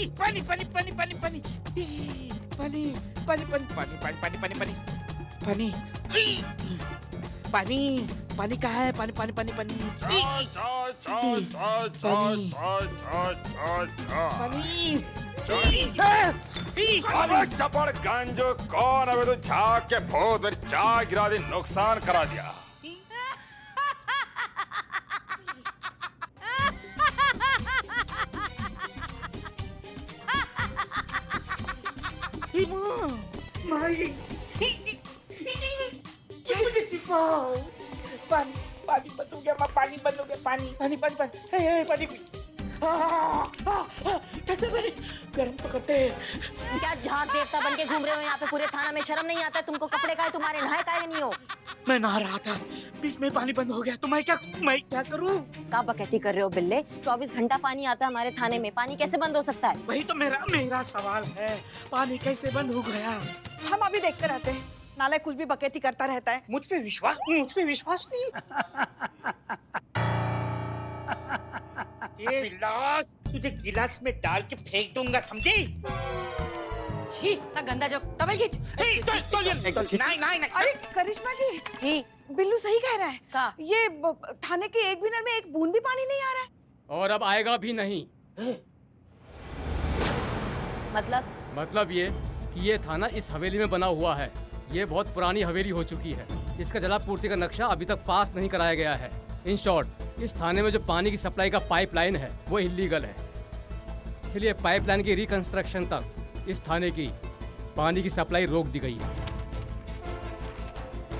पानी पानी पानी पानी पानी पानी पानी पानी पानी पानी पानी पानी पानी पानी पानी पानी कहाँ है? पानी पानी पानी पानी अबे चपड़ गंजो कौन? अबे तो झाग के भूत मेरी चाय गिरा दी, नुकसान करा दिया। पानी पानी बंद हो गया, पानी बंद हो गया, पानी पानी पानी पानी पानी ठंडा पानी गर्म तो करते हैं। क्या झाग देवता बन के घूम रहे हो यहाँ पे पूरे थाना में? शर्म नहीं आता है तुमको? कपड़े का है तुम्हारे, नहाए काहे नहीं हो? मैं नहा रहा था, बीच में पानी बंद हो गया तो मैं क्या करूं? क्या बकैती कर रहे हो बिल्ले? 24 घंटा पानी आता है हमारे थाने में, पानी कैसे बंद हो सकता है? वही तो मेरा सवाल है, पानी कैसे बंद हो गया? हम अभी देखते रहते हैं, नाले कुछ भी बकैती करता रहता है। मुझ पे विश्वास नहीं। ये गिलास तुझे गिलास में डाल के फेंक दूंगा, समझी? छी, ना गंदा जो टवल खींच। नहीं। अरे करिश्मा जी, जी बिल्लू सही कह रहा है। का? ये थाने के एक मिनट में एक बूंद भी पानी नहीं आ रहा है। और अब आएगा भी नहीं। मतलब ये कि ये थाना इस हवेली में बना हुआ है। ये बहुत पुरानी हवेली हो चुकी है। इसका जलापूर्ति का नक्शा अभी तक पास नहीं कराया गया है। इन शॉर्ट, इस थाने में जो पानी की सप्लाई का पाइपलाइन है वो इलीगल है। इसलिए पाइपलाइन की रिकंस्ट्रक्शन तक इस थाने की पानी की सप्लाई रोक दी गई है।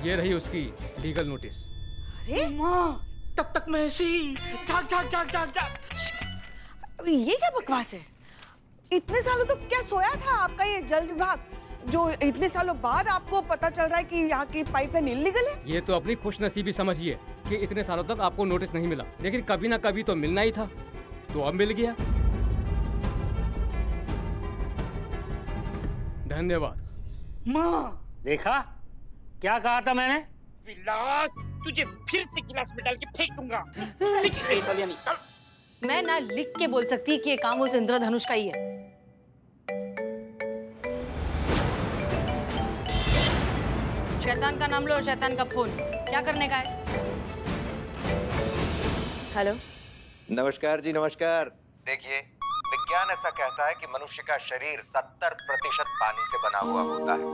ये रही उसकी लीगल नोटिस। अरे माँ, तब तक मैं ऐसे ही जाग। अरे ये क्या बकवास है? इतने सालों तो क्या सोया था आपका ये जल विभाग, जो इतने सालों बाद आपको पता चल रहा है कि यहाँ की पाइपलाइन इल्लीगल है? ये तो अपनी खुशनसीबी समझिए कि इतने सालों तक आपको नोटिस नहीं मिला, लेकिन कभी ना कभी तो मिलना ही था, तो अब मिल गया। धन्यवाद। माँ, देखा क्या कहा था मैंने? विलास तुझे फिर से गिलास में डाल के फेंक दूंगा। मैं ना लिख के बोल सकती कि ये काम उस इंद्रधनुष का ही है। शैतान का नाम लो और शैतान का फोन। क्या करने का है? हेलो, नमस्कार जी, नमस्कार। देखिए, विज्ञान ऐसा कहता है कि मनुष्य का शरीर 70% पानी से बना हुआ होता है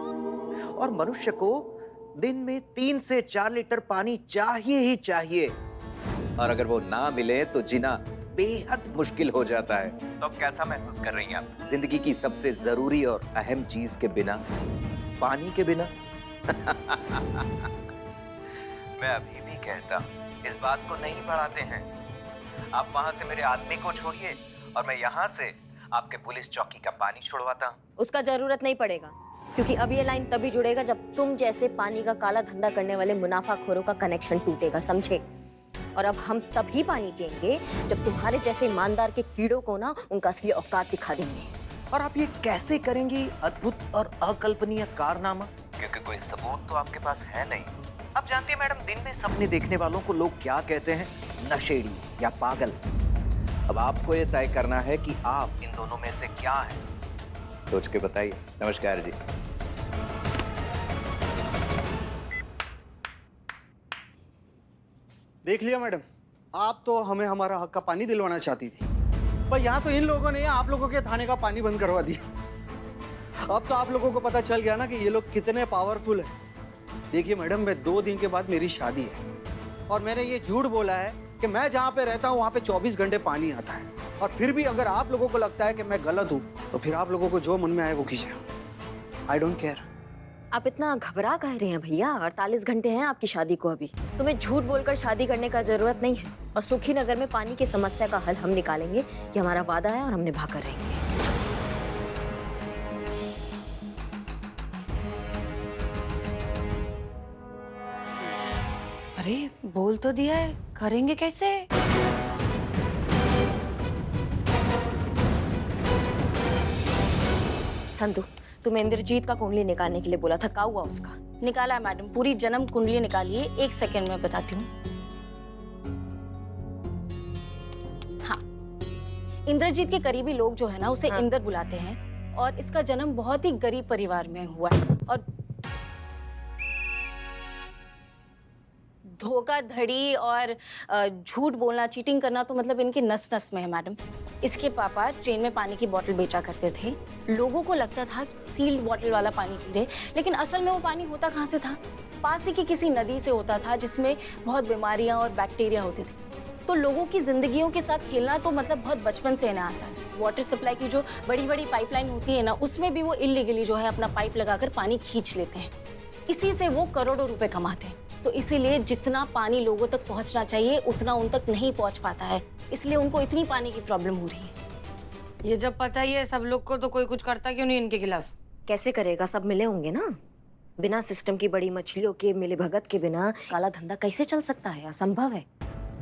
और मनुष्य को दिन में 3 से 4 लीटर पानी चाहिए ही चाहिए, और अगर वो ना मिले तो जीना बेहद मुश्किल हो जाता है। तो अब कैसा महसूस कर रही हैं आप? जिंदगी की सबसे जरूरी और अहम चीज के बिना, पानी के बिना? मैं अभी भी कहता हूँ, इस बात को नहीं बढ़ाते हैं। आप वहां से मेरे आदमी को छोड़िए और मैं यहाँ से आपके पुलिस चौकी का पानी छुड़वाता हूँ। उसका जरूरत नहीं पड़ेगा, क्योंकि अब ये लाइन तभी जुड़ेगा जब तुम जैसे पानी का काला धंधा करने वाले मुनाफाखोरों का कनेक्शन टूटेगा, समझे? और अब हम तभी पानी पिएंगे जब तुम्हारे जैसे ईमानदार के कीड़ों को ना उनका असली औकात दिखा देंगे। और आप ये कैसे करेंगी अद्भुत और अकल्पनीय कारनामा? क्योंकि कोई सबूत तो आपके पास है नहीं। आप जानती हैं मैडम, दिन में सपने देखने वालों को लोग क्या कहते हैं? नशेड़ी या पागल। अब आपको ये तय करना है कि आप इन दोनों में से क्या हैं। सोच के बताइए। नमस्कार जी। देख लिया मैडम, आप तो हमें हमारा हक का पानी दिलवाना चाहती थी, पर यहाँ तो इन लोगों ने आप लोगों के थाने का पानी बंद करवा दिया। अब तो आप लोगों को पता चल गया ना कि ये लोग कितने पावरफुल हैं। देखिए मैडम, मैं 2 दिन के बाद मेरी शादी है और मैंने ये झूठ बोला है कि मैं जहाँ पे रहता हूँ वहाँ पे 24 घंटे पानी आता है, और फिर भी अगर आप लोगों को लगता है कि मैं गलत हूँ तो फिर आप लोगों को जो मन में आए वो कीजिए। I don't care. आप इतना घबरा कह रहे हैं भैया? 48 घंटे हैं आपकी शादी को अभी। तुम्हें झूठ बोलकर शादी करने का जरूरत नहीं है, और सुखी नगर में पानी की समस्या का हल हम निकालेंगे। ये हमारा वादा है और हम निभा कर रहेंगे। अरे बोल तो दिया है, करेंगे कैसे? संतु, तुम्हें इंद्रजीत का कुंडली निकालने के लिए बोला था, क्या हुआ उसका? निकाला है मैडम, पूरी जन्म कुंडली निकालिए। 1 सेकेंड में बताती हूँ। हाँ, इंद्रजीत के करीबी लोग जो है ना उसे इंदर बुलाते हैं और इसका जन्म बहुत ही गरीब परिवार में हुआ है और धोखाधड़ी और झूठ बोलना, चीटिंग करना तो मतलब इनके नस नस में है मैडम। इसके पापा ट्रेन में पानी की बोतल बेचा करते थे। लोगों को लगता था सील्ड बोतल वाला पानी पी रहे, लेकिन असल में वो पानी होता कहाँ से था? पास ही की किसी नदी से होता था जिसमें बहुत बीमारियां और बैक्टीरिया होते थे। तो लोगों की जिंदगियों के साथ खेलना तो मतलब बहुत बचपन से ना आता है। वाटर सप्लाई की जो बड़ी बड़ी पाइपलाइन होती है ना, उसमें भी वो इलीगली जो है अपना पाइप लगाकर पानी खींच लेते हैं। इसी से वो करोड़ों रुपए कमाते हैं। तो इसीलिए जितना पानी लोगों तक पहुंचना चाहिए उतना उन तक नहीं पहुंच पाता है, इसलिए उनको इतनी पानी की प्रॉब्लम हो रही है। ये जब पता ही है सब लोग को, तो कोई कुछ करता क्यों नहीं इनके खिलाफ? कैसे करेगा? सब मिले होंगे ना। बिना सिस्टम की बड़ी मछलियों के मिले भगत के बिना काला धंधा कैसे चल सकता है? असंभव है।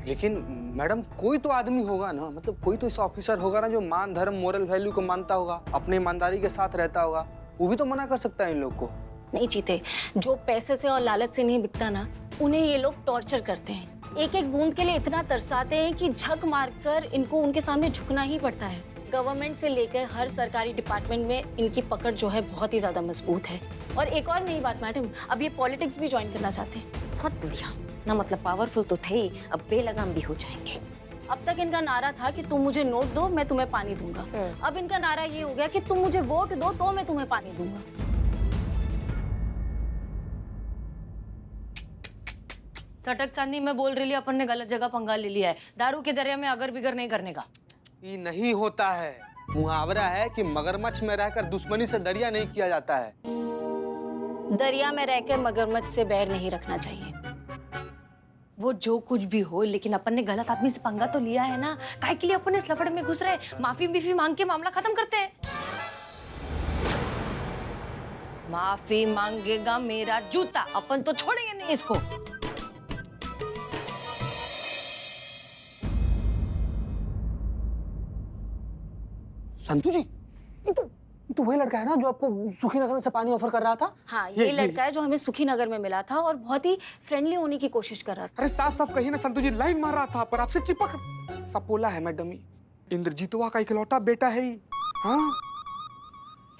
लेकिन मैडम कोई तो आदमी होगा ना, मतलब कोई तो इस ऑफिसर होगा ना जो मान धर्म मोरल वैल्यू को मानता होगा, अपने ईमानदारी के साथ रहता होगा। वो भी तो मना कर सकता है इन लोग को। नहीं जीते, जो पैसे से और लालच से नहीं बिकता ना, उन्हें ये लोग टॉर्चर करते हैं। एक एक बूंद के लिए इतना तरसाते हैं कि झक मारकर इनको उनके सामने झुकना ही पड़ता है। गवर्नमेंट से लेकर हर सरकारी डिपार्टमेंट में इनकी पकड़ जो है बहुत ही ज्यादा मजबूत है। और एक और नई बात मैडम, अब ये पॉलिटिक्स भी ज्वाइन करना चाहते हैं। बहुत बढ़िया ना, मतलब पावरफुल तो थे, अब बेलगाम भी हो जाएंगे। अब तक इनका नारा था कि तुम मुझे नोट दो मैं तुम्हें पानी दूंगा। अब इनका नारा ये हो गया कि तुम मुझे वोट दो तो मैं तुम्हें पानी दूंगा। चटक चांदी में बोल रही, अपन ने गलत जगह पंगा ले लिया है। दारू के दरिया में अगर बिगर नहीं करने का। ये नहीं होता है। मुहावरा है कि मगरमच्छ में रहकर दुश्मनी से दरिया नहीं किया जाता है। दरिया में रहकर मगरमच्छ से बैर नहीं रखना चाहिए। वो जो कुछ भी हो, लेकिन अपन ने गलत आदमी से पंगा तो लिया है ना। काहे के लिए अपन इस लफड़े में घुस रहे? माफी बीफी मांग के मामला खत्म करते हैं। माफी मांगेगा मेरा जूता, अपन तो छोड़ेंगे नहीं इसको। संतू जी, ये तो वही लड़का है ना जो आपको सुखी नगर से पानी ऑफर कर रहा था? हाँ, ये लड़का है जो हमें सुखी नगर में मिला था और बहुत ही फ्रेंडली होने की कोशिश कर रहा था। अरे साफ साफ कहिए ना संतू जी, लाइन मार रहा था पर आपसे चिपक। सपोला है मैडम, इंद्रजीतवा का इकलौता बेटा है ही। हाँ,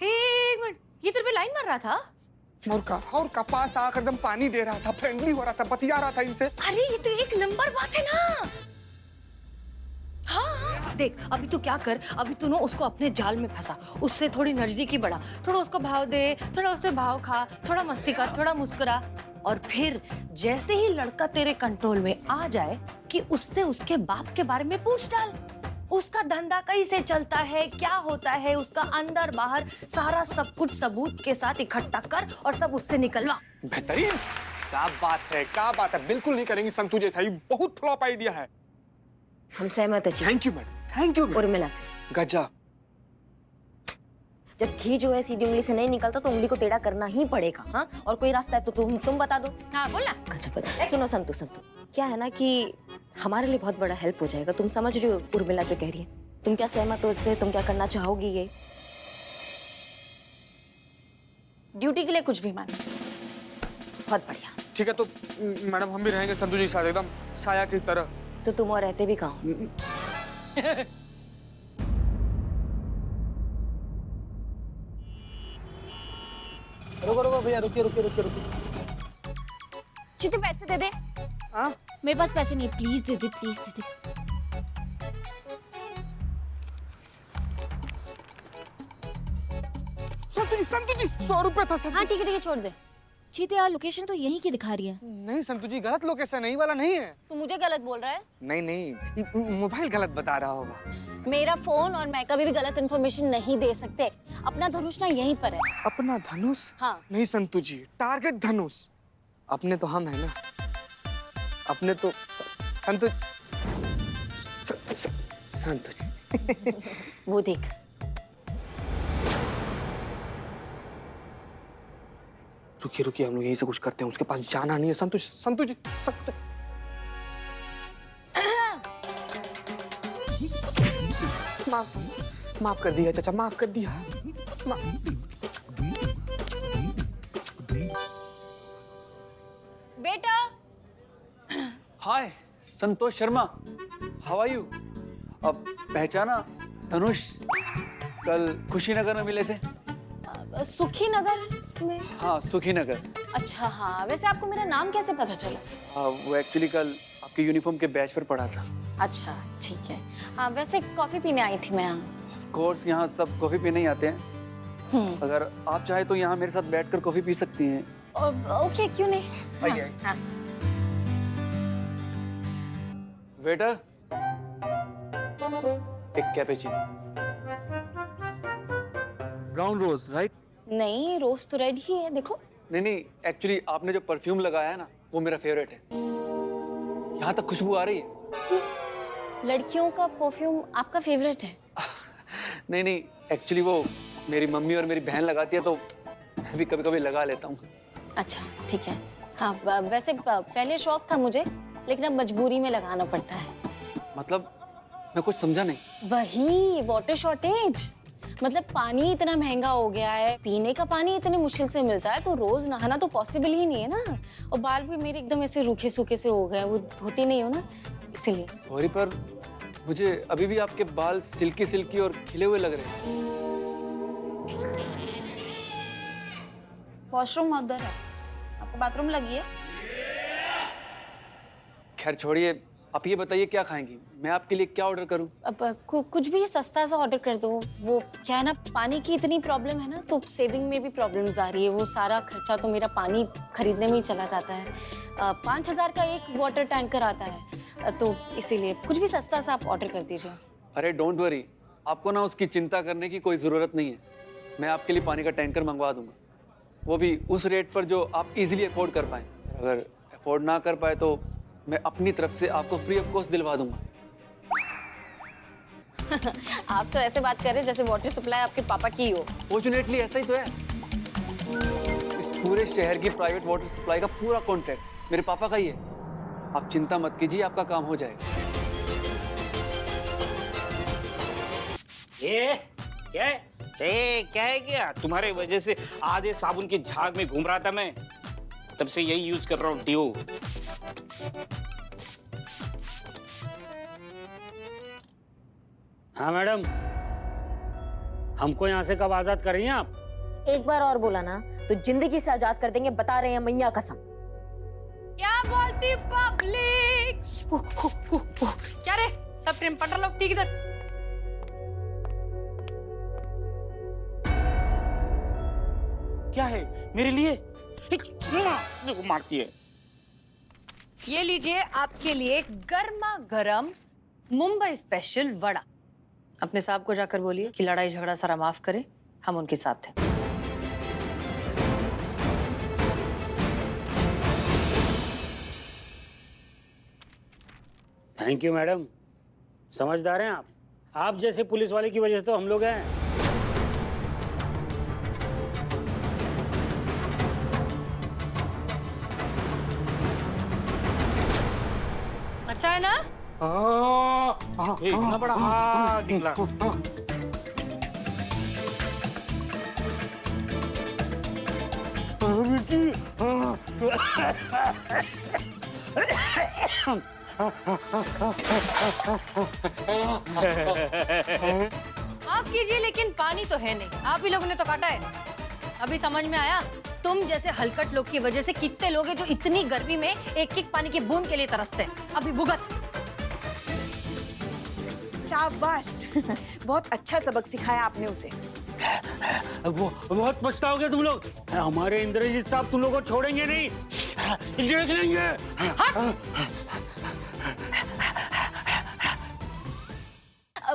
एक मिनट, ये तेरे पे लाइन मार रहा था? और का पास आकर एकदम पानी दे रहा था, फ्रेंडली हो रहा था, बतिया रहा था इनसे। अरे ये तो एक नंबर बात है ना। हाँ, देख अभी तू क्या कर, अभी तू ना उसको अपने जाल में फंसा, उससे थोड़ी नजदीकी बढ़ा, थोड़ा उसको भाव दे, थोड़ा उससे भाव खा, थोड़ा मस्ती कर, थोड़ा मुस्कुरा, और फिर जैसे ही लड़का तेरे कंट्रोल में आ जाए कि उससे उसके बाप के बारे में पूछ डाल। उसका धंधा कैसे चलता है, क्या होता है, उसका अंदर बाहर सारा सब कुछ सबूत के साथ इकट्ठा कर और सब उससे निकलवा। बेहतरीन, क्या बात है, क्या बात है। बिल्कुल नहीं करेंगे संतू जैसा, ही बहुत फ्लॉप आइडिया है। हम सहमत है। Thank you madam, thank you. Urmila से गजब। जब घी जो है सीधी उंगली से नहीं निकलता तो उंगली को टेढ़ा करना ही पड़ेगा। हाँ, और कोई रास्ता है तो तुम बता दो। हाँ बोल ना। गजब। सुनो संतू, क्या है ना कि हमारे लिए बहुत बड़ा हेल्प हो जाएगा। तुम समझ रही हो उर्मिला जो कह रही है? तुम क्या सहमत हो इससे? तुम क्या करना चाहोगी? ये ड्यूटी के लिए कुछ भी मान। बहुत बढ़िया। ठीक है, तो मैडम हम भी रहेंगे संतू जी के साथ एकदम साया की तरह। तो तुम और रहते भी कहाँ? रुको भैया, रुकिए। जितने पैसे दे दे। हाँ? मेरे पास पैसे नहीं, प्लीज दे दे, प्लीज दे दे। संतू जी 100 रुपए था। हाँ ठीक है, छोड़ दे। चीते यार, लोकेशन तो यहीं की दिखा रही है। नहीं संतू जी, गलत लोकेशन है, यही वाला नहीं है। तू मुझे गलत बोल रहा है? नहीं, मोबाइल गलत बता रहा होगा। मेरा फोन और मैं कभी भी गलत इन्फॉर्मेशन नहीं दे सकते। अपना धनुष ना यहीं पर है। अपना धनुष? हाँ। नहीं संतू जी, टारगेट धनुष। अपने तो हम है ना, अपने तो संतू जी। वो देख, रुकिए, हम लोग यही से कुछ करते हैं। उसके पास जाना नहीं है। संतू जी। माफ कर दिया चाचा, माफ कर दिया। बेटा। हाय, Santosh Sharma, how are you? अब पहचाना? तनुष कल खुशीनगर में मिले थे। सुखी नगर में? हाँ, सुखी नगर। अच्छा हाँ, वैसे आपको मेरा नाम कैसे पता चला? वो एक्चुअली कल आपके यूनिफॉर्म के बैच पर पढ़ा था। अच्छा ठीक है। हाँ वैसे कॉफी पीने आई थी मैं यहाँ। ऑफ कोर्स यहाँ सब कॉफी पीने ही आते हैं। अगर आप चाहे तो यहाँ मेरे साथ बैठकर कॉफी पी सकती हैं। ओके, क्यों नहीं। आइए। हाँ। वेटर, एक कैपेचिनो। ब्राउन रोज, राइट? नहीं, रोज तो रेड ही है, देखो। नहीं, एक्चुअली आपने जो परफ्यूम लगाया है ना, वो मेरा फेवरेट है। यहाँ तक खुशबू आ रही है। लड़कियों का परफ्यूम आपका फेवरेट है? नहीं, एक्चुअली वो मेरी मम्मी और मेरी बहन लगाती है तो मैं भी कभी-कभी लगा लेता हूँ। अच्छा ठीक है। हाँ वैसे पहले शौक था मुझे, लेकिन अब मजबूरी में लगाना पड़ता है। मतलब मैं कुछ समझा नहीं। वही वाटर शॉर्टेज, मतलब पानी इतना महंगा हो गया है, पीने का पानी इतने मुश्किल से मिलता है, तो रोज नहाना तो पॉसिबल ही नहीं है ना। और बाल भी मेरे एकदम ऐसे रूखे सूखे से हो गए, वो धोती नहीं हो ना, इसीलिए। सॉरी, पर मुझे अभी भी आपके बाल सिल्की सिल्की और खिले हुए लग रहे हैं। वॉशरूम उधर है, आपको बाथरूम लगी है? खैर छोड़िए, आप ये बताइए क्या खाएंगी, मैं आपके लिए क्या ऑर्डर करूं? अब कुछ भी सस्ता सा ऑर्डर कर दो। वो क्या है ना, पानी की इतनी प्रॉब्लम है ना, तो सेविंग में भी प्रॉब्लम्स आ रही है। वो सारा खर्चा तो मेरा पानी खरीदने में ही चला जाता है। 5,000 का एक वाटर टैंकर आता है, तो इसीलिए कुछ भी सस्ता सा आप ऑर्डर कर दीजिए। अरे डोंट वरी, आपको ना उसकी चिंता करने की कोई ज़रूरत नहीं है। मैं आपके लिए पानी का टैंकर मंगवा दूंगा, वो भी उस रेट पर जो आप इजीली अफोर्ड कर पाएँ। अगर अफोर्ड ना कर पाए तो मैं अपनी तरफ से आपको फ्री ऑफ कॉस्ट दिलवा दूंगा। आप तो ऐसे बात कर रहे हैं जैसे वाटर सप्लाई आपके पापा की हो। फॉर्चुनेटली ऐसा ही तो है। इस पूरे शहर की प्राइवेट वाटर सप्लाई का पूरा कॉन्ट्रैक्ट मेरे पापा का ही है। आप चिंता मत कीजिए, आपका काम हो जाएगा। ये क्या है? क्या है क्या? तुम्हारे वजह से आधे साबुन के झाग में घूम रहा था मैं, तब से यही यूज कर रहा हूँ, डिओ। हाँ मैडम, हमको यहाँ से कब आजाद कर रही हैं आप? एक बार और बोला ना तो जिंदगी से आजाद कर देंगे, बता रहे हैं मैया कसम। क्या बोलती पब्लिक? क्या रे, सब ट्रिम पटर लोग ठीक इधर। क्या है मेरे लिए? देखो मारती है। ये लीजिए आपके लिए गर्मा गर्म मुंबई स्पेशल वड़ा। अपने साहब को जाकर बोलिए कि लड़ाई झगड़ा सारा माफ करे, हम उनके साथ हैं। थैंक यू मैडम, समझदार हैं आप। आप जैसे पुलिस वाले की वजह से तो हम लोग हैं। अच्छा है ना? इतना बड़ा हाँ निकला। माफ कीजिए लेकिन पानी तो है नहीं, आप ही लोगों ने तो काटा है। अभी समझ में आया, तुम जैसे हलकट लोग की वजह से कितने लोग हैं जो इतनी गर्मी में एक एक पानी की बूंद के लिए तरसते हैं। अभी भुगत। शाबाश। बहुत अच्छा सबक सिखाया आपने उसे। वो बहुत पछताओगे तुम लोग। हमारे इंद्रजीत साहब तुम लोगों को छोड़ेंगे नहीं, देख लेंगे।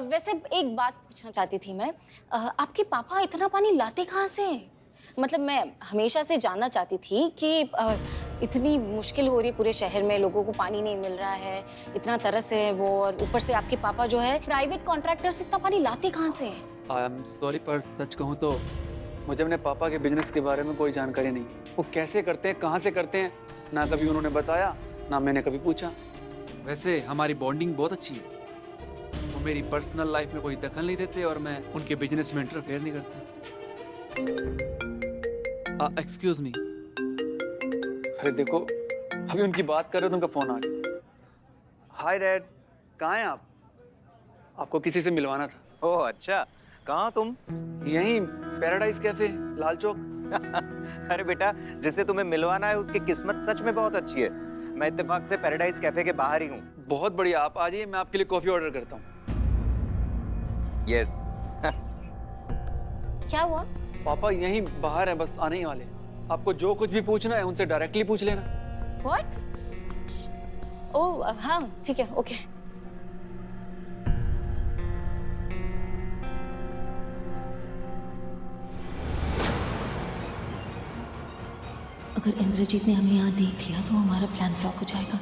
वैसे एक बात पूछना चाहती थी मैं, आपके पापा इतना पानी लाते कहाँ से? मतलब मैं हमेशा से जानना चाहती थी कि इतनी मुश्किल हो रही है पूरे शहर में, लोगों को पानी नहीं मिल रहा है, इतना तरस है वो, और ऊपर से आपके पापा जो है प्राइवेट कॉन्ट्रैक्टर से इतना पानी लाते कहाँ से? आई एम सॉरी, पर सच कहूँ तो मुझे अपने पापा के बिजनेस के बारे में कोई जानकारी नहीं है। वो कैसे करते हैं, कहाँ से करते हैं, ना कभी उन्होंने बताया, ना मैंने कभी पूछा। वैसे हमारी बॉन्डिंग बहुत अच्छी है। वो मेरी पर्सनल लाइफ में कोई दखल नहीं देते और मैं उनके बिजनेस में इंटरफेयर नहीं करता। Excuse me. अरे देखो, अभी उनकी बात कर रहे हो तो उनका फोन आ गया। हाय डैड, कहाँ हैं आप? आपको किसी से मिलवाना था। ओह अच्छा, कहाँ तुम? यहीं पैराडाइज कैफे, लाल चौक। अरे बेटा, जिसे तुम्हें मिलवाना है उसकी किस्मत सच में बहुत अच्छी है। मैं इत्तेफाक से पैराडाइज कैफे के बाहर ही हूँ। बहुत बढ़िया, आप आ जाइए, मैं आपके लिए कॉफी ऑर्डर करता हूँ। यस। क्या हुआ? पापा यहीं बाहर है, बस आने ही वाले हैं। आपको जो कुछ भी पूछना है उनसे डायरेक्टली पूछ लेना। What? ओह हाँ ठीक है, ओके। अगर इंद्रजीत ने हमें यहाँ देख लिया तो हमारा प्लान फ्लॉप हो जाएगा,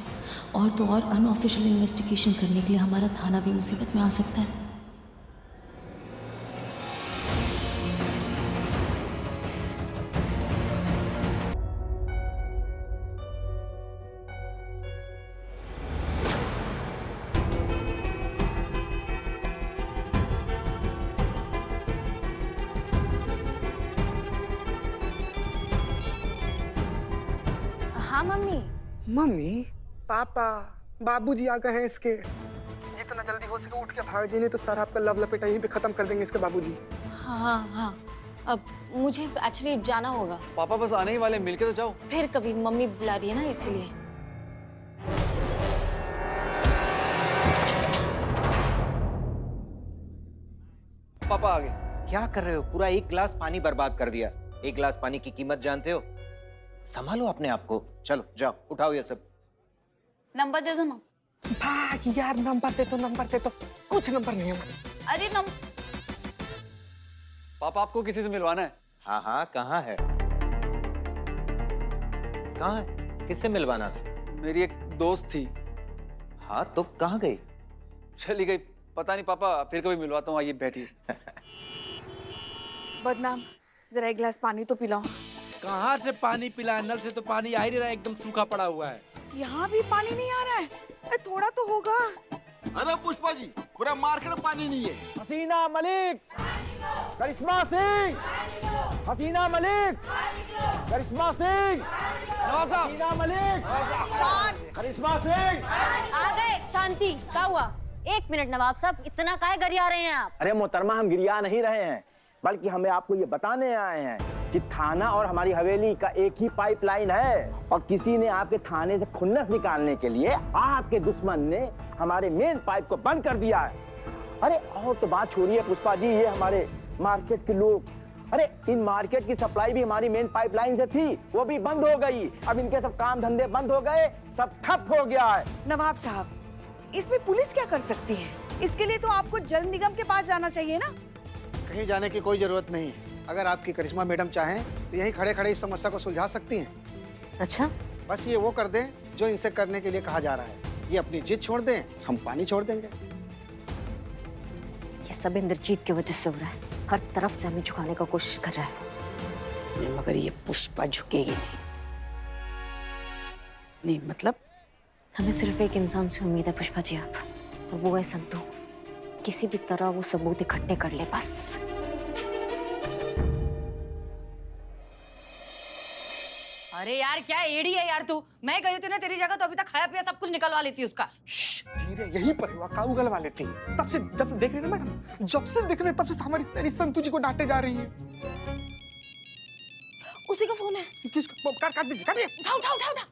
और तो और अनऑफिशियल इन्वेस्टिगेशन करने के लिए हमारा थाना भी मुसीबत में आ सकता है। हाँ मम्मी। मम्मी, पापा, बाबूजी आ गए हैं इसके। जितना जल्दी हो सके उठ के भाग जी, नहीं तो सारा आपका लव लपेटा यहीं पे खत्म कर देंगे इसके बाबूजी। हाँ हाँ, अब मुझे एक्चुअली जाना होगा। पापा बस आने ही वाले, मिलके तो जाओ। फिर कभी, मम्मी बुला रही है ना इसीलिए। पापा आ गए। क्या कर रहे हो? पूरा एक गिलास पानी बर्बाद कर दिया। एक गिलास पानी की कीमत जानते हो? संभालो अपने आप को। चलो जाओ, उठाओ ये सब। नंबर दे दो ना। भाग यार, नंबर दे दो, नंबर दे दो। कुछ नंबर नहीं है हमारे। अरे पापा आपको किसी से मिलवाना है? हाँ हाँ, कहाँ है? कहाँ है? किससे मिलवाना था? मेरी एक दोस्त थी। हाँ तो कहाँ गई? चली गई, पता नहीं पापा, फिर कभी मिलवाता हूँ। आइए बैठिए। बदनाम, जरा एक गिलास पानी तो पिलाओ। कहाँ से पानी पिला? नल से तो पानी आ ही नहीं रहा, एकदम सूखा पड़ा हुआ है। यहाँ भी पानी नहीं आ रहा है? अरे थोड़ा तो होगा। अरे पुष्पा जी, पूरा मार्केट में पानी नहीं है। हसीना मलिक, करिश्मा सिंह, हसीना मलिक, करिश्मा सिंह, हसीना मलिक, करिश्मा सिंह। आ गए। शांति, क्या हुआ? एक मिनट नवाब साहब, इतना काहे गरिया रहे हैं आप? अरे मोहतरमा, हम गिरिया नहीं रहे हैं, बल्कि हमें आपको ये बताने आए हैं कि थाना और हमारी हवेली का एक ही पाइपलाइन है, और किसी ने आपके थाने से खुन्नस निकालने के लिए आपके दुश्मन ने हमारे मेन पाइप को बंद कर दिया है। अरे और तो बात छोड़िए पुष्पा जी, ये हमारे मार्केट के लोग, अरे इन मार्केट की सप्लाई भी हमारी मेन पाइपलाइन से थी, वो भी बंद हो गई। अब इनके सब काम धंधे बंद हो गए, सब ठप हो गया है। नवाब साहब, इसमें पुलिस क्या कर सकती है? इसके लिए तो आपको जल निगम के पास जाना चाहिए ना। कहीं जाने की कोई जरूरत नहीं है। अगर आपकी करिश्मा मैडम चाहें तो यहीं खड़े खड़े इस समस्या को सुलझा सकती हैं। अच्छा, बस ये वो कर दें जो इनसे करने के लिए कहा जा रहा है। ये अपनी जिद छोड़ दें, हम पानी छोड़ देंगे। ये सब इंद्रजीत की वजह से हो रहा है। हर तरफ से हमें झुकाने का कोशिश कर रहा है वो। मगर ये पुष्पा झुकेगी नहीं। नहीं मतलब? हमें सिर्फ एक इंसान से उम्मीद है पुष्पा जी, आप, और वो है संतू। किसी भी तरह वो सबूत इकट्ठे कर ले बस। अरे यार क्या एड़ी है यार तू। मैं गई थी ना तेरी जगह तो अभी तक खाया पिया सब कुछ निकलवा लेती उसका। धीरे, यहीं पर हुआ, काऊ गलवा लेती है। तब से जब से देख रहे ना मैडम, जब से देख रहे तब से हमारी तेरी संतू जी को डांटे जा रही है। उसी का फोन है। किसको? काट दीजिए, काटिए। उठा उठा उठा उठा।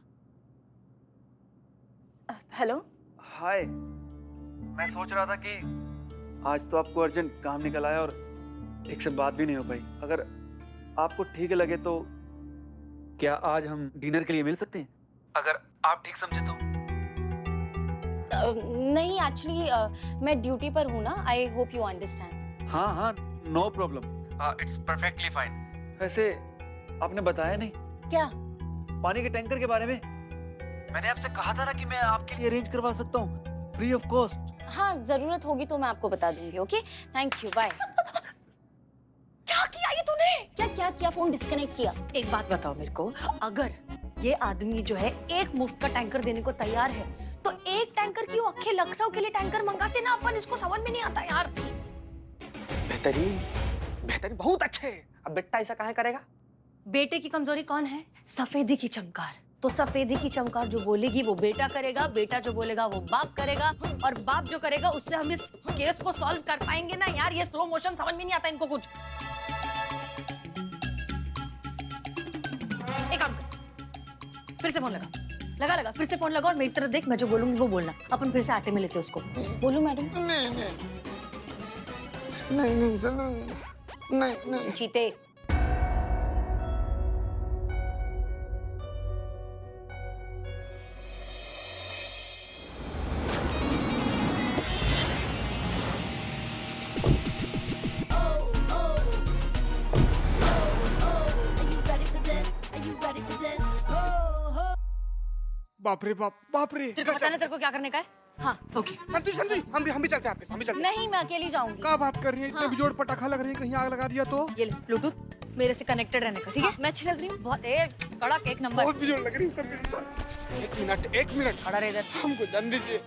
हेलो। हाय, मैं सोच रहा था कि आज तो आपको अर्जेंट काम निकल आया और ठीक से बात भी नहीं हो पाई। अगर आपको ठीक लगे तो क्या आज हम डिनर के लिए मिल सकते हैं? अगर आप ठीक समझे तो। नहीं एक्चुअली मैं ड्यूटी पर हूँ ना। I hope you understand. हाँ हाँ, no problem, it's perfectly fine. वैसे आपने बताया नहीं क्या? पानी के टैंकर के बारे में। मैंने आपसे कहा था ना कि मैं आपके लिए अरेंज करवा सकता हूँ फ्री ऑफ कॉस्ट। हाँ, जरूरत होगी तो मैं आपको बता दूंगी। Okay, thank you, bye. क्या किया ये तूने? क्या किया? फोन डिस्कनेक्ट किया। एक बात बताओ मेरे को, अगर ये आदमी जो है एक मुफ्त का टैंकर देने को तैयार है तो एक टैंकर क्यों अखे लखनऊ के लिए टैंकर मंगाते ना अपन? इसको समझ में नहीं आता यार। बेहतरीन, बेहतरीन, बहुत अच्छे। अब बेटा ऐसा कहाँ करेगा? बेटे की कमजोरी कौन है? सफेदी की चमकार। तो सफेदी की चमकार जो बोलेगी वो बेटा करेगा, बेटा जो बोलेगा वो बाप करेगा, और बाप जो करेगा उससे हम इस केस को सॉल्व कर पाएंगे ना यार। ये स्लो मोशन समझ में नहीं आता इनको कुछ। एक काम कर, फिर से फोन लगा, फिर से फोन लगा और मेरी तरफ देख, मैं जो बोलूंगी वो बोलना। अपन फिर से आटे में लेते उसको। बोलू मैडम? नहीं सर, नहीं। जीते। बाप रे बाप, बाप रे। तेरे को पता नहीं तेरे को क्या करने का है? हाँ ओके। संतु हम भी चलते हैं आपके साथ, हम भी चलते हैं। नहीं, मैं अकेली जाऊंगी। क्या बात कर रही है? इतने बिजोड़ पटाखा लग रही है, कहीं आग लगा दिया तो? ये ले ब्लूटूथ, मेरे से कनेक्टेड रहने का, ठीक है? मैं अच्छी लग रही हूँ बहुत? कड़क एक नंबर। बहुत बिजोड़ लग रही है सब। एक मिनट खड़ा रह इधर। हमको जान दीजिए।